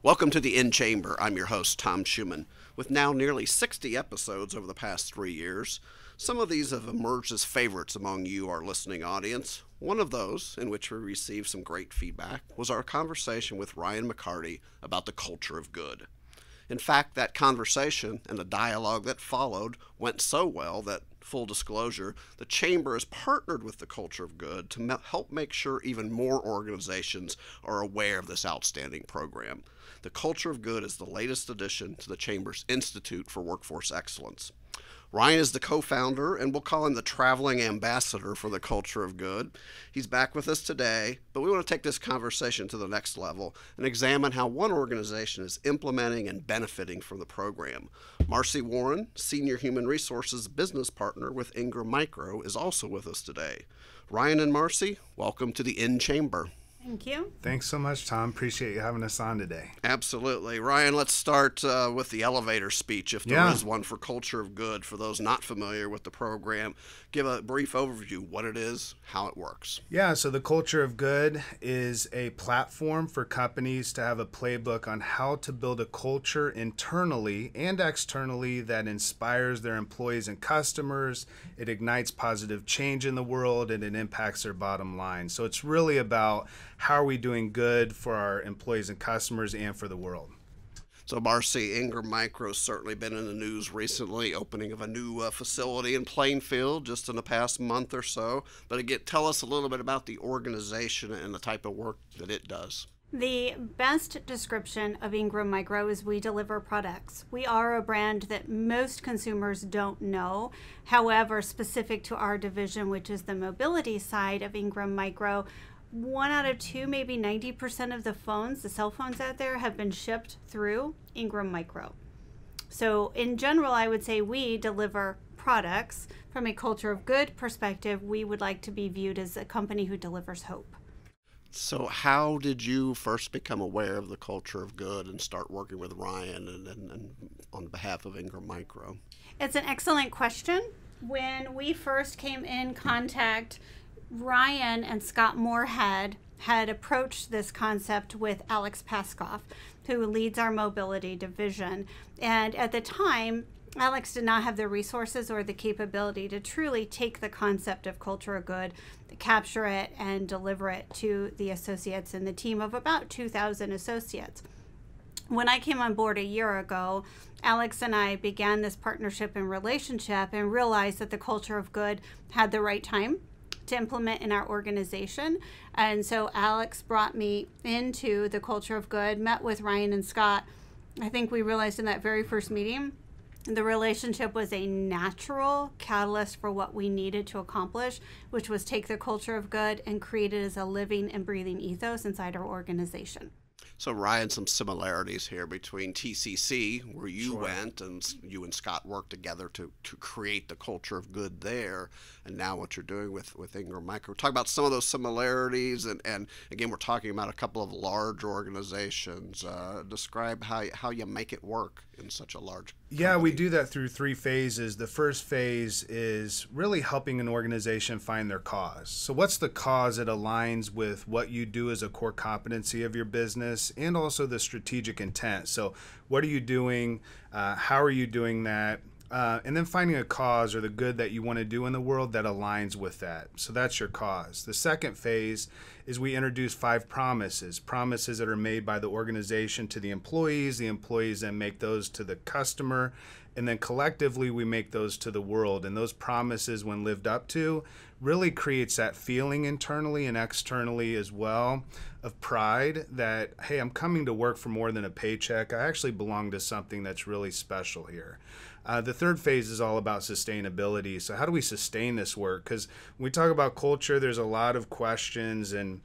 Welcome to the In Chamber. I'm your host, Tom Schumann. With now nearly 60 episodes over the past 3 years, some of these have emerged as favorites among you, our listening audience. One of those, in which we received some great feedback, was our conversation with Ryan McCarty about the culture of good. In fact, that conversation and the dialogue that followed went so well that, full disclosure, the Chamber has partnered with the Culture of Good to help make sure even more organizations are aware of this outstanding program. The Culture of Good is the latest addition to the Chamber's Institute for Workforce Excellence. Ryan is the co-founder, and we'll call him the traveling ambassador for the Culture of Good. He's back with us today, but we want to take this conversation to the next level and examine how one organization is implementing and benefiting from the program. Marcie Warren, Senior Human Resources Business Partner with Ingram Micro, is also with us today. Ryan and Marcie, welcome to the In Chamber. Thank you. Thanks so much, Tom. Appreciate you having us on today. Absolutely. Ryan, let's start with the elevator speech, if there is one, for Culture of Good. For those not familiar with the program, give a brief overview, what it is, how it works. Yeah, so the Culture of Good is a platform for companies to have a playbook on how to build a culture internally and externally that inspires their employees and customers. It ignites positive change in the world, and it impacts their bottom line. So it's really about how are we doing good for our employees and customers and for the world. So Marcie, Ingram Micro has certainly been in the news recently, opening of a new facility in Plainfield just in the past month or so. But again, tell us a little bit about the organization and the type of work that it does. The best description of Ingram Micro is we deliver products. We are a brand that most consumers don't know. However, specific to our division, which is the mobility side of Ingram Micro, 1 out of 2, maybe 90% of the phones, the cell phones out there, have been shipped through Ingram Micro. So in general, I would say we deliver products. From a Culture of Good perspective, we would like to be viewed as a company who delivers hope. So how did you first become aware of the Culture of Good and start working with Ryan and on behalf of Ingram Micro? It's an excellent question. When we first came in contact, Ryan and Scott Moorhead had approached this concept with Alex Paskoff, who leads our mobility division. And at the time, Alex did not have the resources or the capability to truly take the concept of Culture of Good, capture it, and deliver it to the associates in the team of about 2,000 associates. When I came on board a year ago, Alex and I began this partnership and relationship and realized that the Culture of Good had the right time to implement in our organization. And so Alex brought me into the Culture of Good, met with Ryan and Scott. I think we realized in that very first meeting, the relationship was a natural catalyst for what we needed to accomplish, which was take the Culture of Good and create it as a living and breathing ethos inside our organization. So Ryan, some similarities here between TCC, where you went and you and Scott worked together to create the Culture of Good there, and now what you're doing with Ingram Micro. Talk about some of those similarities, and again, we're talking about a couple of large organizations. Describe how you make it work in such a large company. Yeah, we do that through 3 phases. The first phase is really helping an organization find their cause. So what's the cause that aligns with what you do as a core competency of your business and also the strategic intent? So what are you doing? How are you doing that? And then finding a cause or the good that you want to do in the world that aligns with that. So that's your cause. The second phase is we introduce 5 promises that are made by the organization to the employees then make those to the customer, and then collectively we make those to the world. And those promises, when lived up to, really creates that feeling internally and externally as well of pride that, hey, I'm coming to work for more than a paycheck. I actually belong to something that's really special here. The third phase is all about sustainability. So how do we sustain this work? Because when we talk about culture, there's a lot of questions and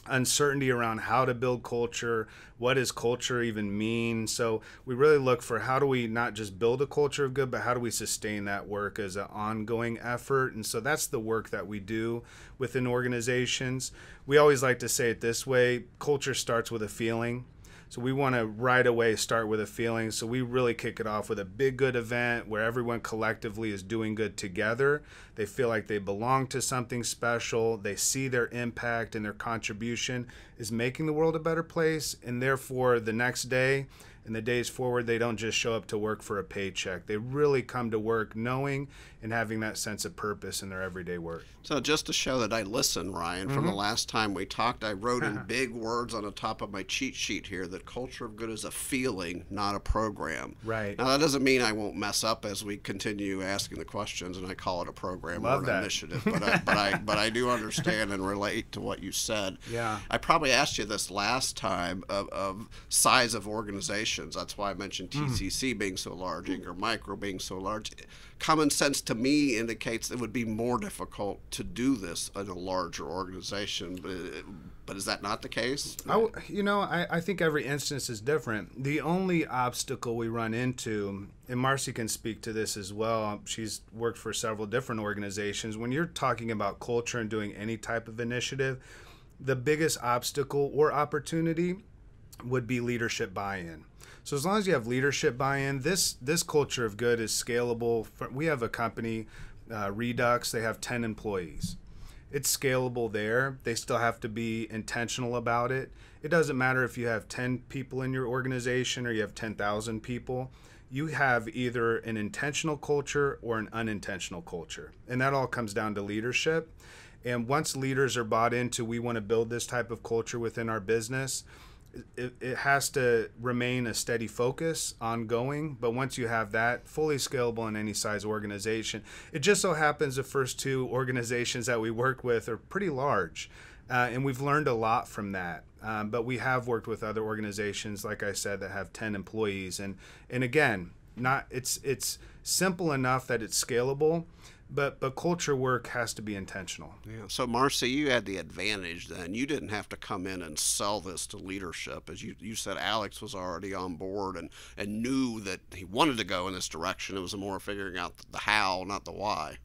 uncertainty around how to build culture. What does culture even mean? So we really look for how do we not just build a culture of good, but how do we sustain that work as an ongoing effort? And so that's the work that we do within organizations. We always like to say it this way: culture starts with a feeling. So we want to right away start with a feeling. So we really kick it off with a big good event where everyone collectively is doing good together. They feel like they belong to something special. They see their impact and their contribution is making the world a better place. And therefore, the next day and the days forward, they don't just show up to work for a paycheck. They really come to work knowing and having that sense of purpose in their everyday work. So just to show that I listen, Ryan, from the last time we talked, I wrote in big words on the top of my cheat sheet here that culture of good is a feeling, not a program. Right. Now, that doesn't mean I won't mess up as we continue asking the questions and I call it a program or an initiative. But I do understand and relate to what you said. Yeah. I probably asked you this last time of size of organizations. That's why I mentioned TCC being so large, Ingram Micro being so large. Common sense to me indicates it would be more difficult to do this in a larger organization, but is that not the case? I think every instance is different. The only obstacle we run into, and Marcie can speak to this as well, she's worked for several different organizations. When you're talking about culture and doing any type of initiative, the biggest obstacle or opportunity would be leadership buy-in. So as long as you have leadership buy-in, this culture of good is scalable. We have a company, Redux, they have 10 employees. It's scalable there. They still have to be intentional about it. It doesn't matter if you have 10 people in your organization or you have 10,000 people. You have either an intentional culture or an unintentional culture. And that all comes down to leadership. And once leaders are bought into, we want to build this type of culture within our business, it has to remain a steady focus, ongoing. But once you have that, fully scalable in any size organization. It just so happens the first two organizations that we work with are pretty large, and we've learned a lot from that. But we have worked with other organizations, like I said, that have 10 employees. And again, it's simple enough that it's scalable. But culture work has to be intentional. Yeah. So, Marcie, you had the advantage then. You didn't have to come in and sell this to leadership. As you said, Alex was already on board and knew that he wanted to go in this direction. It was more figuring out the how, not the why.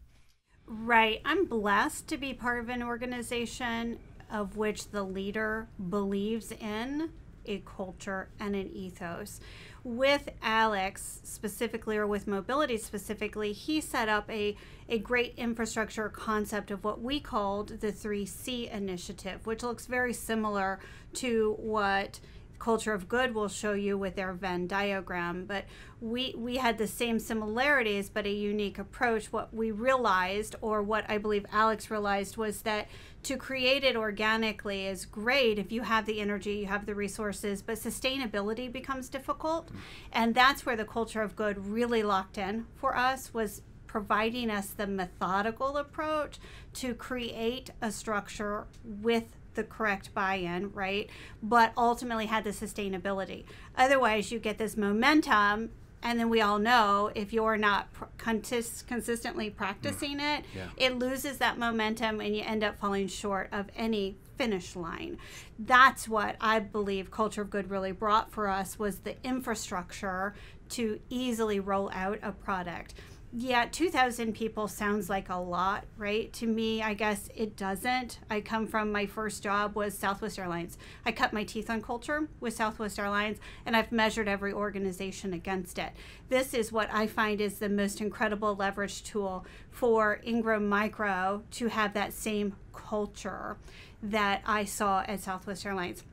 Right. I'm blessed to be part of an organization of which the leader believes in a culture and an ethos. With Alex specifically, or with mobility specifically, he set up a great infrastructure concept of what we called the 3C initiative, which looks very similar to what Culture of Good will show you with their Venn diagram. But we had the same similarities, but a unique approach. What we realized, or what I believe Alex realized, was that to create it organically is great if you have the energy, you have the resources, but sustainability becomes difficult. And that's where the Culture of Good really locked in for us, was providing us the methodical approach to create a structure with the correct buy-in, right? But ultimately had the sustainability. Otherwise, you get this momentum, and then we all know if you're not consistently practicing it, it loses that momentum and you end up falling short of any finish line. That's what I believe Culture of Good really brought for us, was the infrastructure to easily roll out a product. Yeah, 2,000 people sounds like a lot, right? To me, I guess it doesn't. I come from, my first job was Southwest Airlines. I cut my teeth on culture with Southwest Airlines, and I've measured every organization against it. This is what I find is the most incredible leverage tool for Ingram Micro to have that same culture that I saw at Southwest Airlines.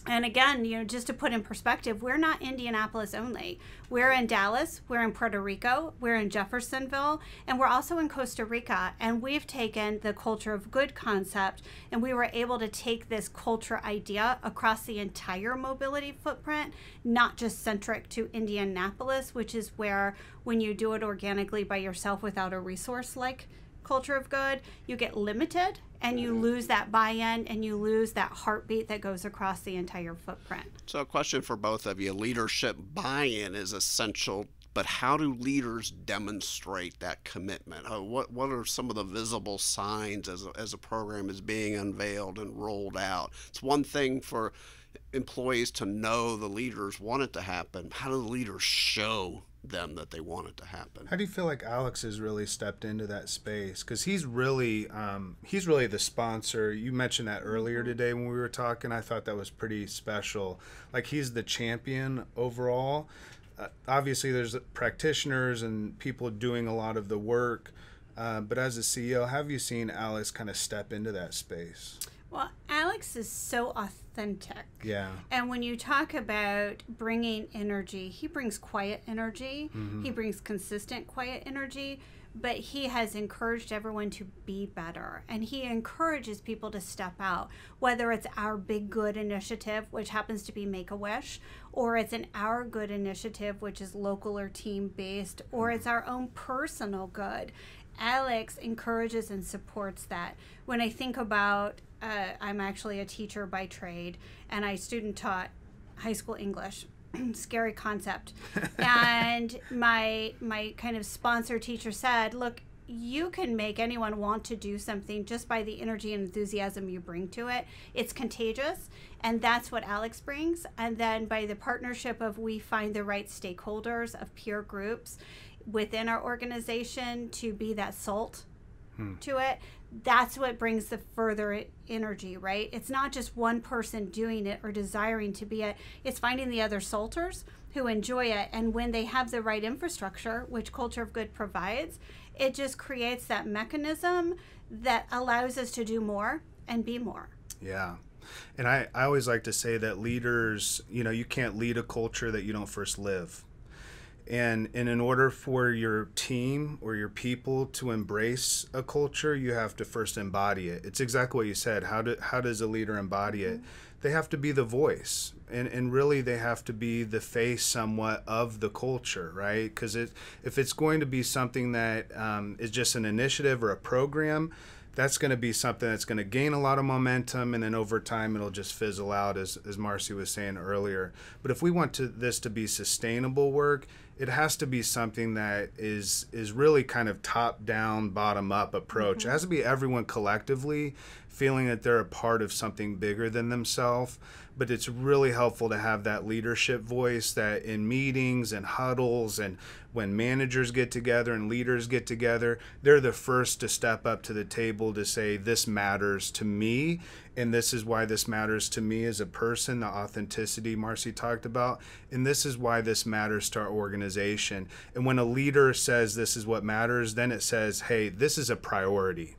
And again, just to put in perspective, we're not Indianapolis only. We're in Dallas, we're in Puerto Rico, we're in Jeffersonville, and we're also in Costa Rica. And we've taken the Culture of Good concept, and we were able to take this culture idea across the entire mobility footprint, not just centric to Indianapolis, which is where, when you do it organically by yourself without a resource like Culture of Good, you get limited and you lose that buy-in and you lose that heartbeat that goes across the entire footprint. So a question for both of you. Leadership buy-in is essential, but how do leaders demonstrate that commitment? What are some of the visible signs as a program is being unveiled and rolled out? It's one thing for employees to know the leaders want it to happen. How do the leaders show them that they want it to happen. How do you feel like Alex has really stepped into that space? Because he's really the sponsor. You mentioned that earlier today when we were talking. I thought that was pretty special. Like, he's the champion overall. Obviously, there's practitioners and people doing a lot of the work. But as a CEO, have you seen Alex kind of step into that space? Well, Alex is so authentic. Yeah. And when you talk about bringing energy, he brings quiet energy. Mm-hmm. He brings consistent quiet energy. But he has encouraged everyone to be better. And he encourages people to step out, whether it's our Big Good initiative, which happens to be Make-A-Wish, or it's an Our Good initiative, which is local or team-based, or it's our own personal good. Alex encourages and supports that. When I think about, I'm actually a teacher by trade, and I student taught high school English. Scary concept. And my kind of sponsor teacher said, look, you can make anyone want to do something just by the energy and enthusiasm you bring to it. It's contagious, and that's what Alex brings. And then by the partnership of we find the right stakeholders of peer groups within our organization to be that salt to it, that's what brings the further energy, right? It's not just one person doing it or desiring to be it. It's finding the other salters who enjoy it. And when they have the right infrastructure, which Culture of Good provides, it just creates that mechanism that allows us to do more and be more. Yeah. And I always like to say that leaders, you can't lead a culture that you don't first live. And in order for your team or your people to embrace a culture, you have to first embody it. It's exactly what you said. How does a leader embody it? They have to be the voice. And really they have to be the face somewhat of the culture, right? Because if it's going to be something that is just an initiative or a program, that's going to be something that's going to gain a lot of momentum, and then over time it'll just fizzle out, as Marcie was saying earlier. But if we want this to be sustainable work, it has to be something that is really kind of top-down, bottom-up approach. It has to be everyone collectively feeling that they're a part of something bigger than themselves. But it's really helpful to have that leadership voice that in meetings and huddles and when managers get together and leaders get together, they're the first to step up to the table to say, this matters to me, and this is why this matters to me as a person, the authenticity Marcie talked about, and this is why this matters to our organization. And when a leader says this is what matters, then it says, hey, this is a priority.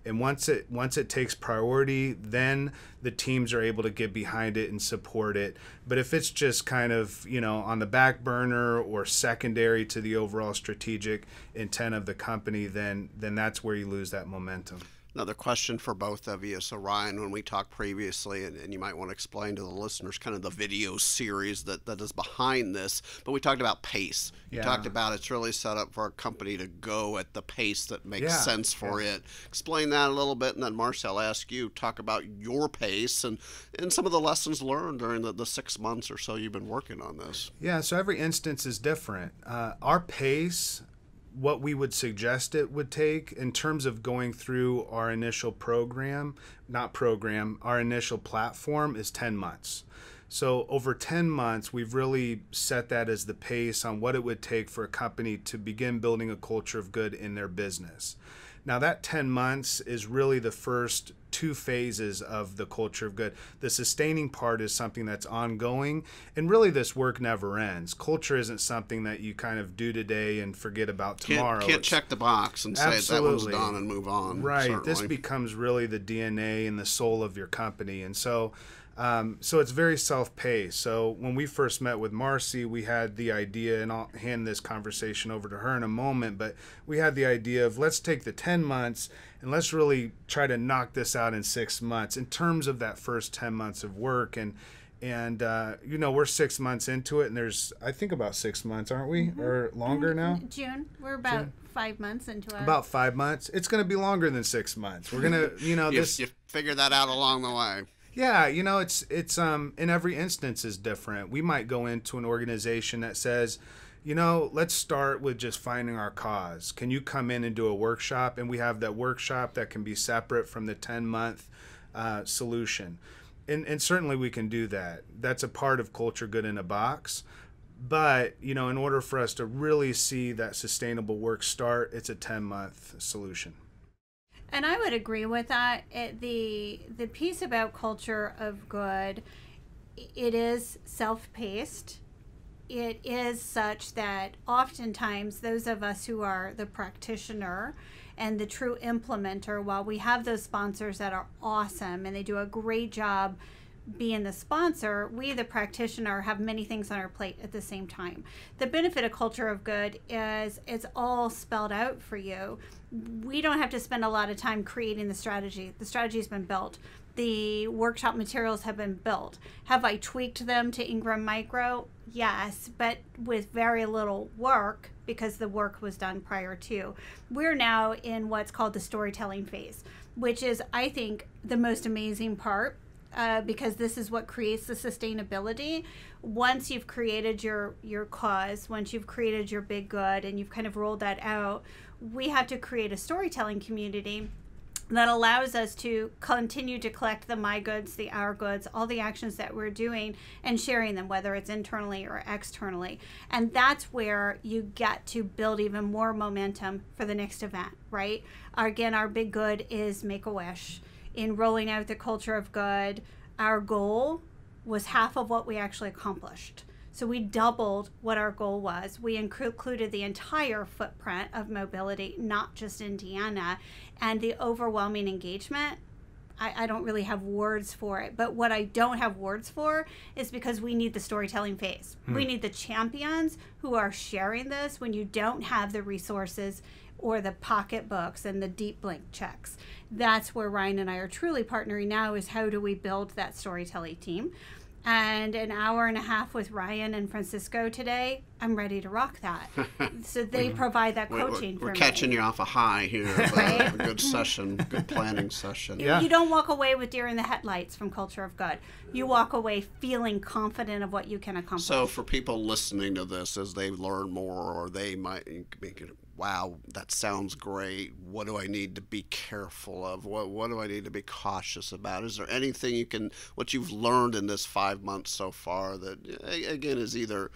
And once it takes priority, then the teams are able to get behind it and support it. But if it's just kind of, on the back burner or secondary to the overall strategic intent of the company, then that's where you lose that momentum. Another question for both of you. So, Ryan, when we talked previously, and you might want to explain to the listeners kind of the video series that is behind this, but we talked about pace. You talked about it's really set up for a company to go at the pace that makes sense for it. Explain that a little bit, and then, Marcie, I'll ask you, talk about your pace and some of the lessons learned during the 6 months or so you've been working on this. Yeah, so every instance is different. Our pace, what we would suggest it would take in terms of going through our initial our initial platform is 10 months. So over 10 months, we've really set that as the pace on what it would take for a company to begin building a culture of good in their business. Now that 10 months is really the first 2 phases of the culture of good. The sustaining part is something that's ongoing, and really this work never ends. Culture isn't something that you kind of do today and forget about tomorrow. Can't check the box and say that one's done and move on. Right. Certainly. This becomes really the DNA and the soul of your company. And so it's very self-paced. So when we first met with Marcie, we had the idea, and I'll hand this conversation over to her in a moment, but we had the idea of let's take the 10 months and let's really try to knock this out in 6 months in terms of that first 10 months of work. And we're 6 months into it, and there's, I think, about 6 months, aren't we? Or longer now? June. We're about 5 months into it. About 5 months. It's going to be longer than 6 months. We're going to, you figure that out along the way. Yeah, it's in every instance is different. We might go into an organization that says, let's start with just finding our cause. Can you come in and do a workshop? And we have that workshop that can be separate from the 10-month solution. And certainly we can do that. That's a part of Culture Good in a Box. But, in order for us to really see that sustainable work start, it's a 10-month solution. And I would agree with that. The piece about culture of good, it is self-paced. It is such that oftentimes those of us who are the practitioner and the true implementer, while we have those sponsors that are awesome and they do a great job being the sponsor, we the practitioner have many things on our plate at the same time. The benefit of culture of good is it's all spelled out for you. We don't have to spend a lot of time creating the strategy. The strategy's been built. The workshop materials have been built. Have I tweaked them to Ingram Micro? Yes, but with very little work because the work was done prior to. We're now in what's called the storytelling phase, which is, I think, the most amazing part. Because this is what creates the sustainability. Once you've created your cause, once you've created your big good and you've kind of rolled that out, we have to create a storytelling community that allows us to continue to collect the my goods, the our goods, all the actions that we're doing and sharing them, whether it's internally or externally. And that's where you get to build even more momentum for the next event, right? Again, our big good is Make-A-Wish. In rolling out the culture of good, our goal was half of what we actually accomplished. So we doubled what our goal was. We included the entire footprint of mobility, not just Indiana, and the overwhelming engagement. I don't really have words for it, but what I don't have words for is because we need the storytelling phase. We need the champions who are sharing this when you don't have the resources or the pocketbooks and the deep blank checks. That's where Ryan and I are truly partnering now, is how do we build that storytelling team. And an hour and a half with Ryan and Francisco today, I'm ready to rock that. So they provide that coaching for me. We're catching you off a high here. A good session, good planning session. Yeah. You don't walk away with deer in the headlights from Culture of Good. You walk away feeling confident of what you can accomplish. So for people listening to this, as they learn more, or they might make it, wow, that sounds great. What do I need to be careful of? What do I need to be cautious about? Is there anything what you've learned in this 5 months so far that, again, is either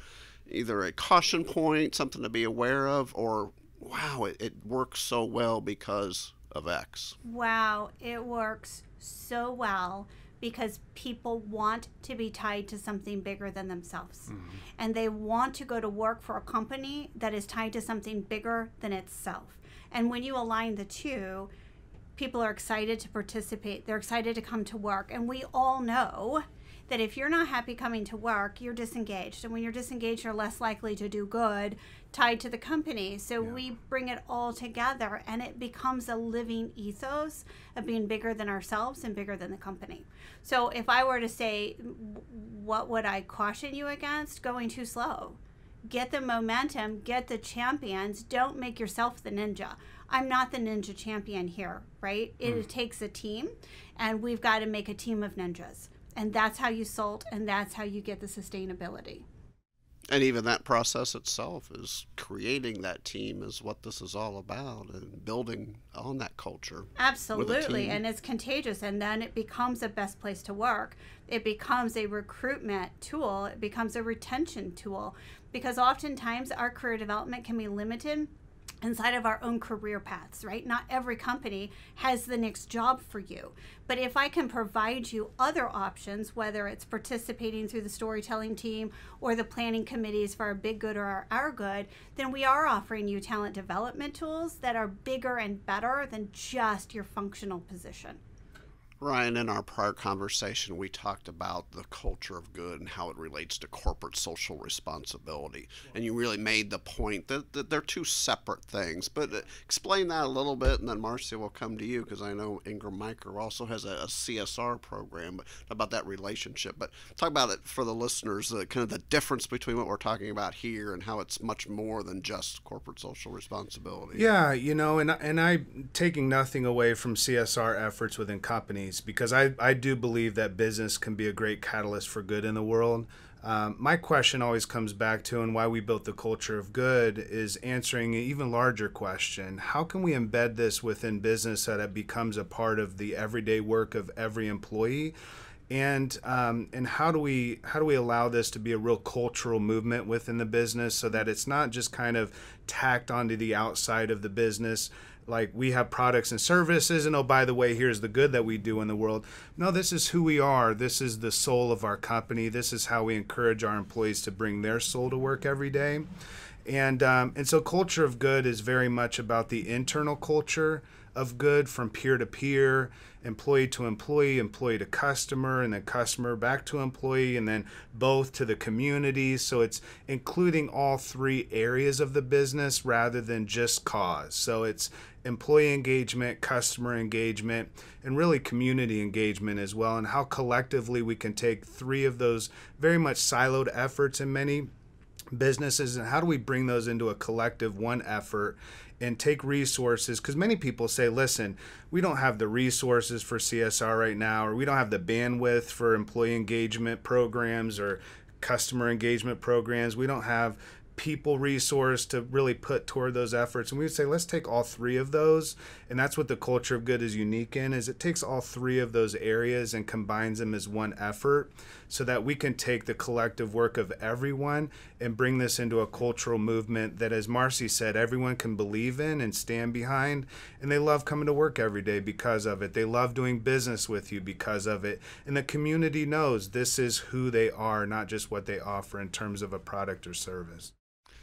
a caution point, something to be aware of, or, wow, it works so well because of X? Wow, it works so well because people want to be tied to something bigger than themselves. And they want to go to work for a company that is tied to something bigger than itself. And when you align the two, people are excited to participate. They're excited to come to work. And we all know that if you're not happy coming to work, you're disengaged. And when you're disengaged, you're less likely to do good tied to the company. So we bring it all together, and it becomes a living ethos of being bigger than ourselves and bigger than the company. So if I were to say, what would I caution you against? Going too slow. Get the momentum, get the champions. Don't make yourself the ninja. I'm not the ninja champion here, right? It takes a team, and we've got to make a team of ninjas. And that's how you salt, and that's how you get the sustainability. And even that process itself is creating that team is what this is all about, and building on that culture. Absolutely, and it's contagious, and then it becomes a best place to work. It becomes a recruitment tool. It becomes a retention tool, because oftentimes our career development can be limited inside of our own career paths, right? Not every company has the next job for you. But if I can provide you other options, whether it's participating through the storytelling team or the planning committees for our big good or our good, then we are offering you talent development tools that are bigger and better than just your functional position. Ryan, in our prior conversation, we talked about the culture of good and how it relates to corporate social responsibility. And you really made the point that they're two separate things. But explain that a little bit, and then Marcie will come to you, because I know Ingram Micro also has a CSR program about that relationship. But talk about it for the listeners, kind of the difference between what we're talking about here and how it's much more than just corporate social responsibility. Yeah, and I'm taking nothing away from CSR efforts within companies, because I do believe that business can be a great catalyst for good in the world. My question always comes back to, and why we built the culture of good, is answering an even larger question. How can we embed this within business so that it becomes a part of the everyday work of every employee? and how do we allow this to be a real cultural movement within the business so that it's not just kind of tacked onto the outside of the business, like we have products and services and, oh, by the way, here's the good that we do in the world. No, this is who we are. This is the soul of our company. This is how we encourage our employees to bring their soul to work every day. And so culture of good is very much about the internal culture of good, from peer to peer, employee to employee, employee to customer, and then customer back to employee, and then both to the community. So it's including all three areas of the business rather than just cause. So it's employee engagement, customer engagement, and really community engagement as well, and how collectively we can take three of those very much siloed efforts in many businesses, and how do we bring those into a collective one effort and take resources, because many people say, listen, we don't have the resources for CSR right now, or we don't have the bandwidth for employee engagement programs or customer engagement programs. We don't have people resource to really put toward those efforts. And we would say, let's take all three of those. And that's what the culture of good is unique in, is it takes all three of those areas and combines them as one effort so that we can take the collective work of everyone and bring this into a cultural movement that, as Marcie said, everyone can believe in and stand behind. And they love coming to work every day because of it. They love doing business with you because of it. And the community knows this is who they are, not just what they offer in terms of a product or service.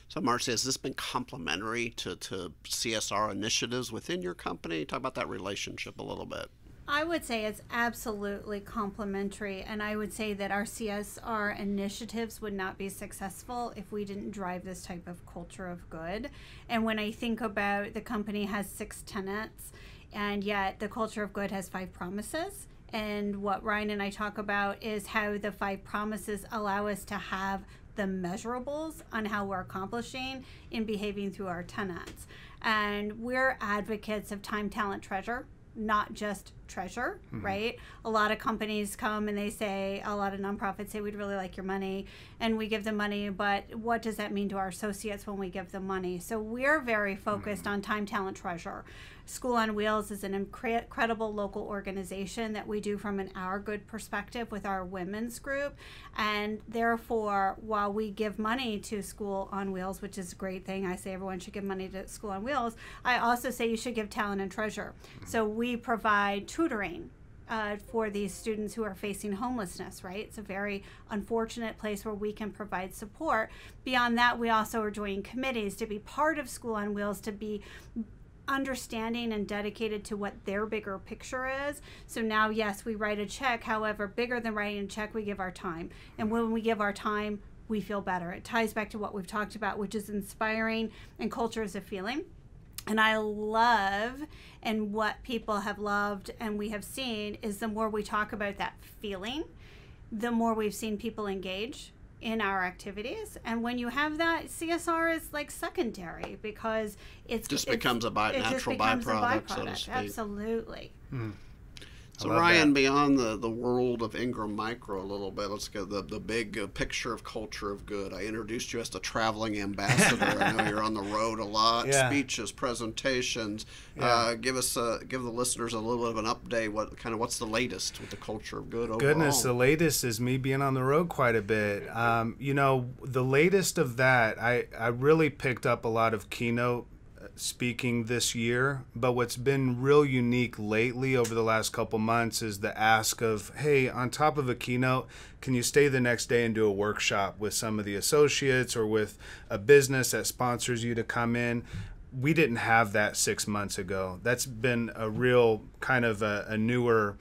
So, Marcie, has this been complementary to CSR initiatives within your company? Talk about that relationship a little bit. I would say it's absolutely complementary, and I would say that our CSR initiatives would not be successful if we didn't drive this type of culture of good. And when I think about, the company has 6 tenets, and yet the culture of good has 5 promises. And what Ryan and I talk about is how the 5 promises allow us to have the measurables on how we're accomplishing in behaving through our tenets. And we're advocates of time, talent, treasure, not just treasure, right? A lot of companies come and they say, a lot of nonprofits say, we'd really like your money, and we give them money, but what does that mean to our associates when we give them money? So we're very focused on time, talent, treasure. School on Wheels is an incredible local organization that we do from an Our Good perspective with our women's group, and therefore, while we give money to School on Wheels, which is a great thing, I say everyone should give money to School on Wheels, I also say you should give talent and treasure. So we provide tutoring for these students who are facing homelessness, right? It's a very unfortunate place where we can provide support. Beyond that, we also are joining committees to be part of School on Wheels, to be understanding and dedicated to what their bigger picture is. So now, yes, we write a check. However, bigger than writing a check, we give our time. And when we give our time, we feel better. It ties back to what we've talked about, which is inspiring, and culture is a feeling. And I love, and what people have loved and we have seen, is the more we talk about that feeling, the more we've seen people engage in our activities. And when you have that, CSR is like secondary, because it just becomes a natural byproduct, so to speak. Absolutely. So Ryan, beyond the world of Ingram Micro a little bit, let's go the big picture of culture of good. I introduced you as the traveling ambassador. I know you're on the road a lot, speeches, presentations. Give the listeners a little bit of an update. What's the latest with the culture of good overall? Goodness, the latest is me being on the road quite a bit. The latest of that, I really picked up a lot of keynote speaking this year, but what's been real unique lately over the last couple months is the ask of, hey, on top of a keynote, can you stay the next day and do a workshop with some of the associates or with a business that sponsors you to come in? We didn't have that 6 months ago. That's been a real kind of a newer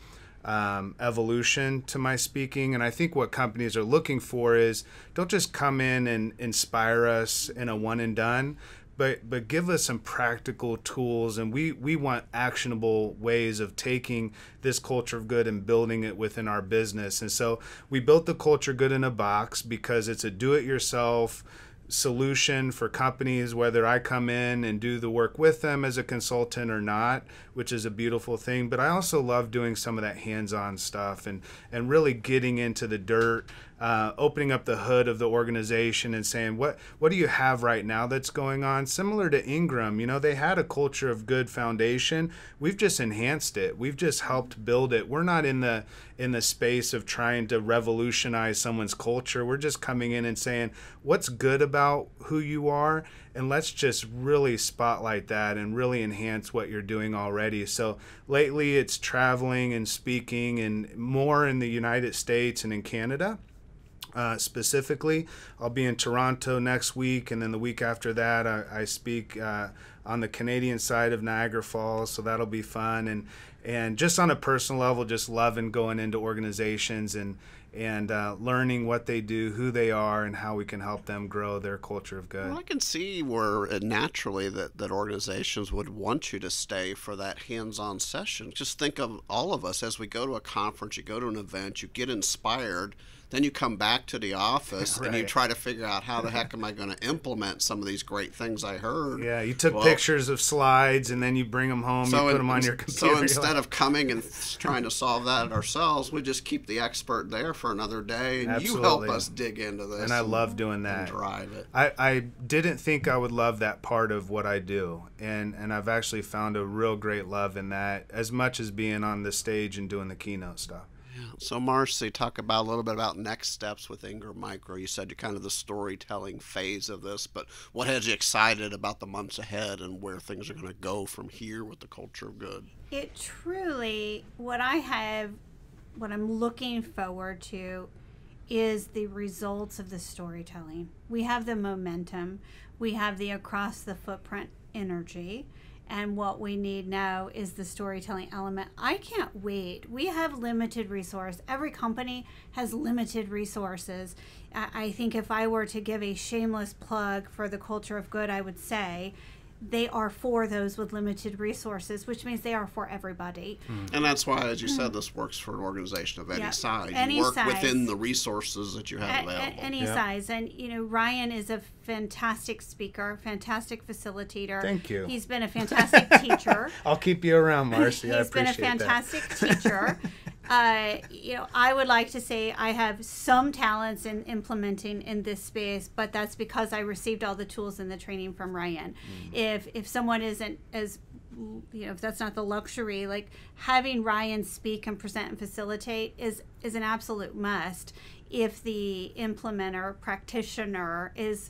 evolution to my speaking. And I think what companies are looking for is, don't just come in and inspire us in a one and done, but give us some practical tools, and we want actionable ways of taking this culture of good and building it within our business. And so we built the culture good in a box because it's a do-it-yourself solution for companies, whether I come in and do the work with them as a consultant or not, which is a beautiful thing. But I also love doing some of that hands-on stuff and really getting into the dirt opening up the hood of the organization and saying, what do you have right now that's going on? Similar to Ingram, they had a culture of good foundation. We've just enhanced it. We've just helped build it. We're not in the space of trying to revolutionize someone's culture. We're just coming in and saying, what's good about who you are? And let's just really spotlight that and really enhance what you're doing already. So lately it's traveling and speaking, and more in the United States and in Canada. Specifically, I'll be in Toronto next week, and then the week after that I speak on the Canadian side of Niagara Falls, so that'll be fun. And just on a personal level, just loving going into organizations and learning what they do, who they are, and how we can help them grow their culture of good. Well, I can see where naturally that organizations would want you to stay for that hands-on session. Just think of all of us as we go to a conference, you go to an event, you get inspired, then you come back to the office and you try to figure out how the heck am I going to implement some of these great things I heard. Yeah, you took pictures of slides and then you bring them home, you put them on your computer. So instead of coming and trying to solve that ourselves, we just keep the expert there for another day, and you help us dig into this. And I love doing that. And drive it. I didn't think I would love that part of what I do, and I've actually found a real great love in that, as much as being on the stage and doing the keynote stuff. So Marcie, talk about a little bit about next steps with Ingram Micro. You said you're kind of the storytelling phase of this, but what has you excited about the months ahead and where things are going to go from here with the culture of good? It truly, what I'm looking forward to is the results of the storytelling. We have the momentum, we have the across the footprint energy. And what we need now is the storytelling element. I can't wait. We have limited resource. Every company has limited resources. I think if I were to give a shameless plug for the culture of good, I would say they are for those with limited resources, which means they are for everybody. And that's why, as you said, this works for an organization of any size. You work within the resources that you have available. Any size. And, Ryan is a fantastic speaker, fantastic facilitator. Thank you. He's been a fantastic teacher. I'll keep you around, Marcie. He's been a fantastic teacher. I would like to say I have some talents in implementing in this space, but that's because I received all the tools and the training from Ryan. If someone isn't as, if that's not the luxury, like having Ryan speak and present and facilitate is an absolute must. If the implementer, practitioner is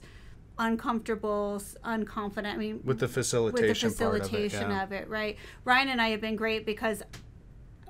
uncomfortable, unconfident, with the facilitation of it, right? Ryan and I have been great because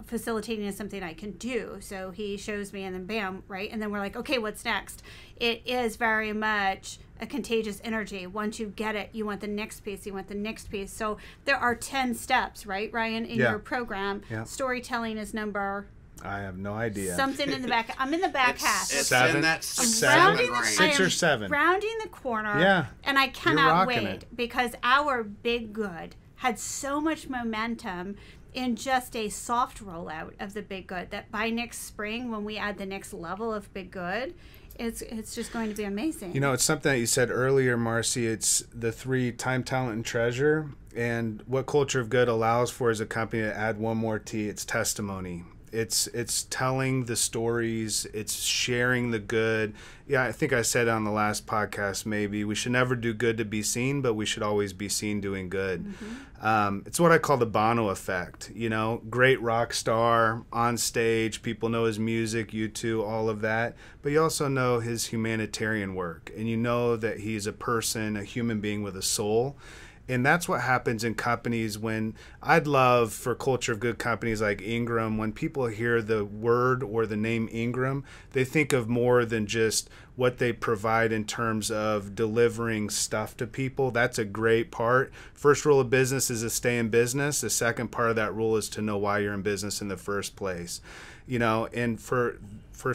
facilitating is something I can do. So he shows me and then bam, right? And then we're like, okay, what's next? It is very much a contagious energy. Once you get it, you want the next piece, you want the next piece. So there are 10 steps, right, Ryan, in your program. Storytelling is number... I have no idea. Something in the back. I'm in the back half. It's 7, in that 6 or 7. Rounding the corner. Yeah. And I cannot wait it. because our Big Good had so much momentum in just a soft rollout of the Big Good that by next spring, when we add the next level of Big Good, it's just going to be amazing. It's something that you said earlier, Marcie. It's the 3: time, talent, and treasure. And what Culture of Good allows for as a company to add one more T, it's testimony. It's telling the stories. It's sharing the good. Yeah, I think I said on the last podcast, maybe we should never do good to be seen, but we should always be seen doing good. It's what I call the Bono Effect. Great rock star on stage. People know his music, U2, all of that. But you also know his humanitarian work, and you know that he's a person, a human being with a soul. And that's what happens in companies when I'd love for culture of good companies like Ingram, when people hear the word or the name Ingram, they think of more than just what they provide in terms of delivering stuff to people. That's a great part. First rule of business is to stay in business. The second part of that rule is to know why you're in business in the first place. And for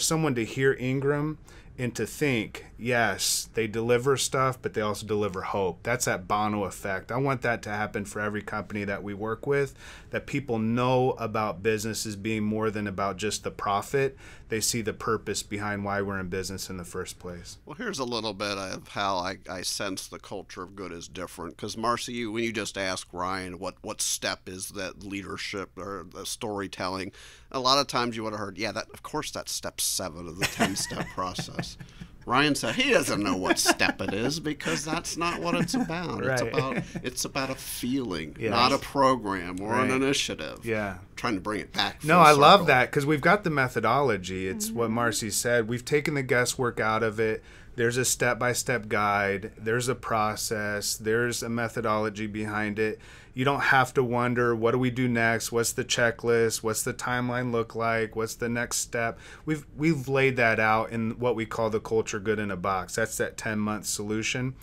someone to hear Ingram and to think, yes, they deliver stuff, but they also deliver hope. That's that Bono effect. I want that to happen for every company that we work with, that people know about business as being more than about just the profit. They see the purpose behind why we're in business in the first place. Well, here's a little bit of how I sense the culture of good is different. Because, Marcie, when you just asked Ryan what step is that leadership or the storytelling, A lot of times you would have heard, yeah, that of course that's step 7 of the 10-step process. Ryan said he doesn't know what step it is because that's not what it's about. Right. It's about a feeling, Yes. not a program or an Right. initiative. Yeah. Trying to bring it back. No, full I love circle. that because we've got the methodology. It's what Marcie said. We've taken the guesswork out of it. There's a step-by-step guide. There's a process. There's a methodology behind it. You don't have to wonder, what do we do next? What's the checklist? What's the timeline look like? What's the next step? We've laid that out in what we call the culture good in a box. That's that 10-month solution.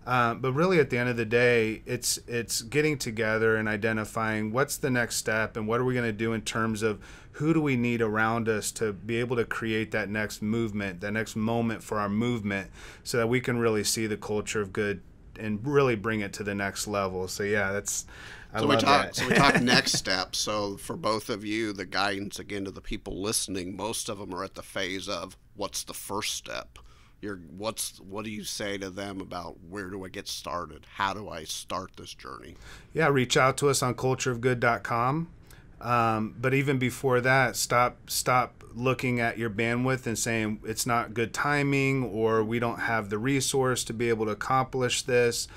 But really, at the end of the day, it's getting together and identifying what's the next step and what are we going to do in terms of who do we need around us to be able to create that next movement, that next moment for our movement, so that we can really see the culture of good and really bring it to the next level. So yeah, I love that. So we talk next steps. So for both of you, the guidance again to the people listening, most of them are at the phase of what's the first step. What do you say to them about where do I get started? How do I start this journey? Yeah, reach out to us on cultureofgood.com. But even before that, stop looking at your bandwidth and saying it's not good timing or we don't have the resource to be able to accomplish this.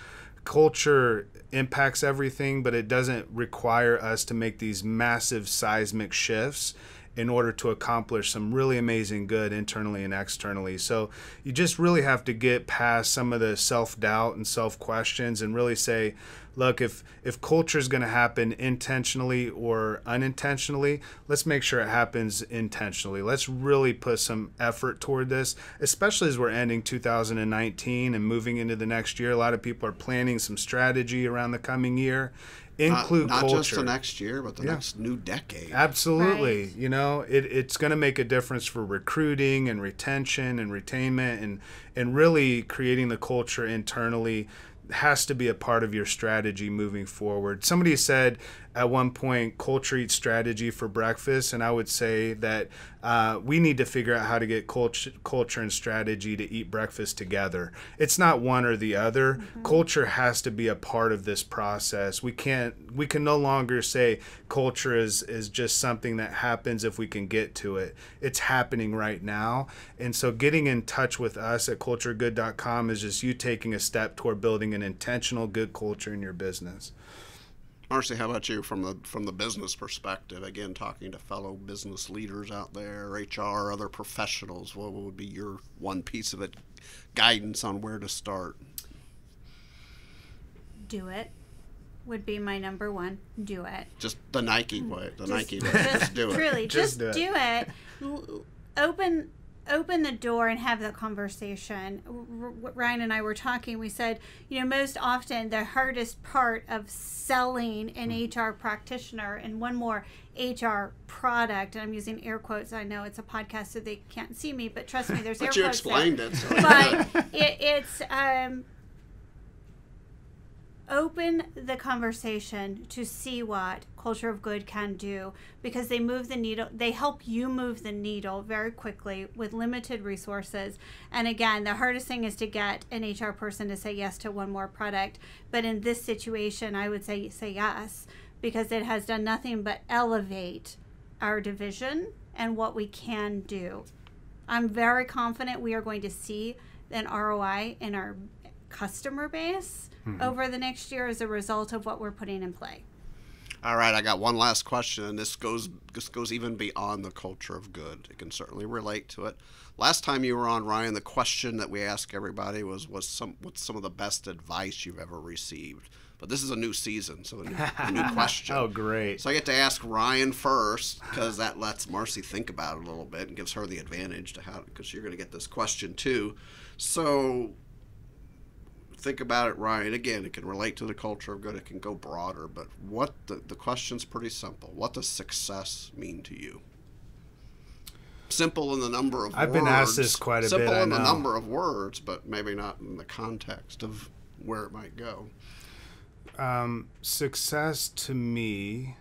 Culture impacts everything, but it doesn't require us to make these massive seismic shifts in order to accomplish some really amazing good internally and externally. So you just really have to get past some of the self-doubt and self-questions and really say, look, if culture is going to happen intentionally or unintentionally, let's make sure it happens intentionally. Let's really put some effort toward this, especially as we're ending 2019 and moving into the next year. A lot of people are planning some strategy around the coming year. Include not culture. Not just the next year, but the next new decade. Absolutely. Right. You know, it's going to make a difference for recruiting and retention and retainment and really creating the culture internally has to be a part of your strategy moving forward. Somebody said at one point, culture eats strategy for breakfast, and I would say that we need to figure out how to get culture and strategy to eat breakfast together. It's not one or the other. Mm-hmm. Culture has to be a part of this process. We can no longer say culture is just something that happens if we can get to it. It's happening right now. And so getting in touch with us at culturegood.com is just you taking a step toward building an intentional good culture in your business. Marcie, how about you from the business perspective? Again, talking to fellow business leaders out there, HR, other professionals, what would be your one piece of it, guidance on where to start? Do it would be my number one. Do it. Just the Nike way. Nike way. Just do it. Truly, just do do it. Open the door and have the conversation. Ryan and I were talking. We said, most often the hardest part of selling an HR practitioner and one more HR product, and I'm using air quotes. I know it's a podcast, so they can't see me, but trust me, there's air but quotes. you explained it. So but it's open the conversation to see what culture of good can do, because they move the needle. They help you move the needle very quickly with limited resources. And again, the hardest thing is to get an HR person to say yes to one more product. But in this situation, I would say yes, because it has done nothing but elevate our division and what we can do. I'm very confident we are going to see an ROI in our customer base over the next year as a result of what we're putting in play. All right, I got one last question, and this goes even beyond the culture of good. It can certainly relate to it. Last time you were on, Ryan, the question that we asked everybody was what's some of the best advice you've ever received? But this is a new season, so a new question. Oh, great. So I get to ask Ryan first, because that lets Marcie think about it a little bit and gives her the advantage because you're going to get this question too. So think about it, Ryan. Again, it can relate to the culture of good. It can go broader, but the question's pretty simple. What does success mean to you? Simple in the number of words. I've been asked this quite a bit. Simple in the number of words, but maybe not in the context of where it might go. Success to me,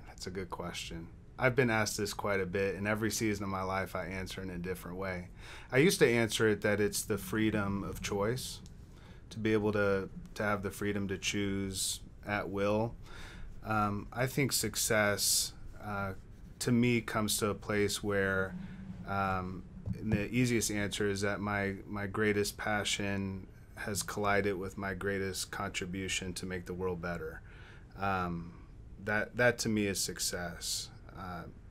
that's a good question. I've been asked this quite a bit, and every season of my life I answer in a different way. I used to answer it that it's the freedom of choice, to be able to have the freedom to choose at will. I think success, to me, comes to a place where the easiest answer is that my greatest passion has collided with my greatest contribution to make the world better. That to me is success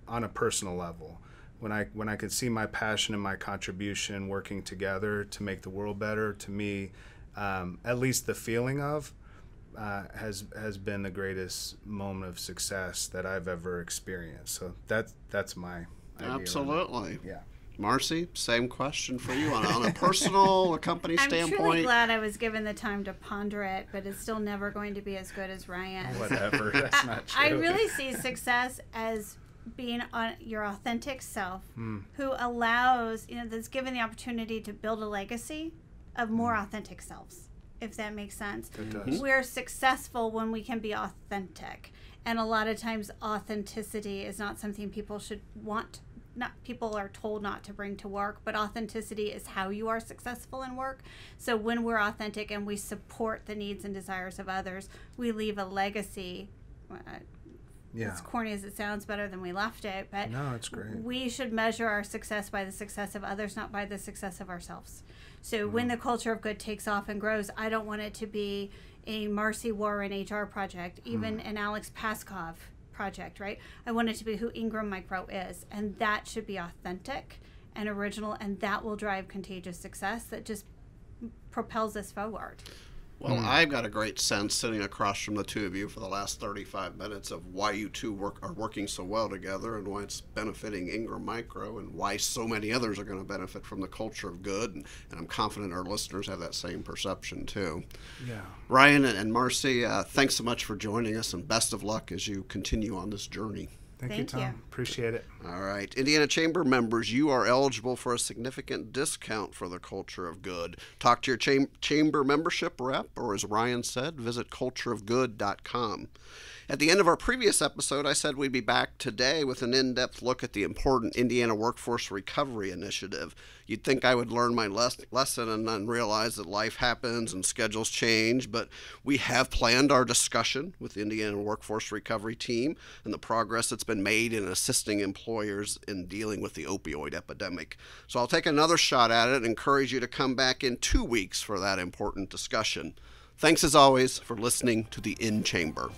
on a personal level. When I can see my passion and my contribution working together to make the world better, to me, at least the feeling of has been the greatest moment of success that I've ever experienced. So that's my idea. Absolutely. Yeah. Marcie, same question for you on a personal, a company standpoint. I'm truly glad I was given the time to ponder it, but it's still never going to be as good as Ryan. Whatever, that's not true. I really see success as being on your authentic self, who allows, that's given the opportunity to build a legacy of more authentic selves, if that makes sense. It does. We're successful when we can be authentic. And a lot of times authenticity is not something people should want. Not people are told not to bring to work, but authenticity is how you are successful in work. So when we're authentic and we support the needs and desires of others, we leave a legacy. As corny as it sounds, better than we left it, but no, it's great. We should measure our success by the success of others, not by the success of ourselves. So when the culture of good takes off and grows, I don't want it to be a Marcie Warren HR project, even an Alex Paskov project, right? I want it to be who Ingram Micro is, and that should be authentic and original, and that will drive contagious success that just propels us forward. Well, I've got a great sense sitting across from the two of you for the last 35 minutes of why you two are working so well together and why it's benefiting Ingram Micro and why so many others are going to benefit from the culture of good. And I'm confident our listeners have that same perception too. Yeah. Ryan and Marcie, thanks so much for joining us and best of luck as you continue on this journey. Thank you, Tom. Appreciate it. All right. Indiana Chamber members, you are eligible for a significant discount for the culture of good. Talk to your chamber membership rep, or as Ryan said, visit cultureofgood.com. At the end of our previous episode, I said we'd be back today with an in-depth look at the important Indiana Workforce Recovery Initiative. You'd think I would learn my lesson and then realize that life happens and schedules change, but we have planned our discussion with the Indiana Workforce Recovery team and the progress that's been made in assisting employers in dealing with the opioid epidemic. So I'll take another shot at it and encourage you to come back in 2 weeks for that important discussion. Thanks as always for listening to the In Chamber.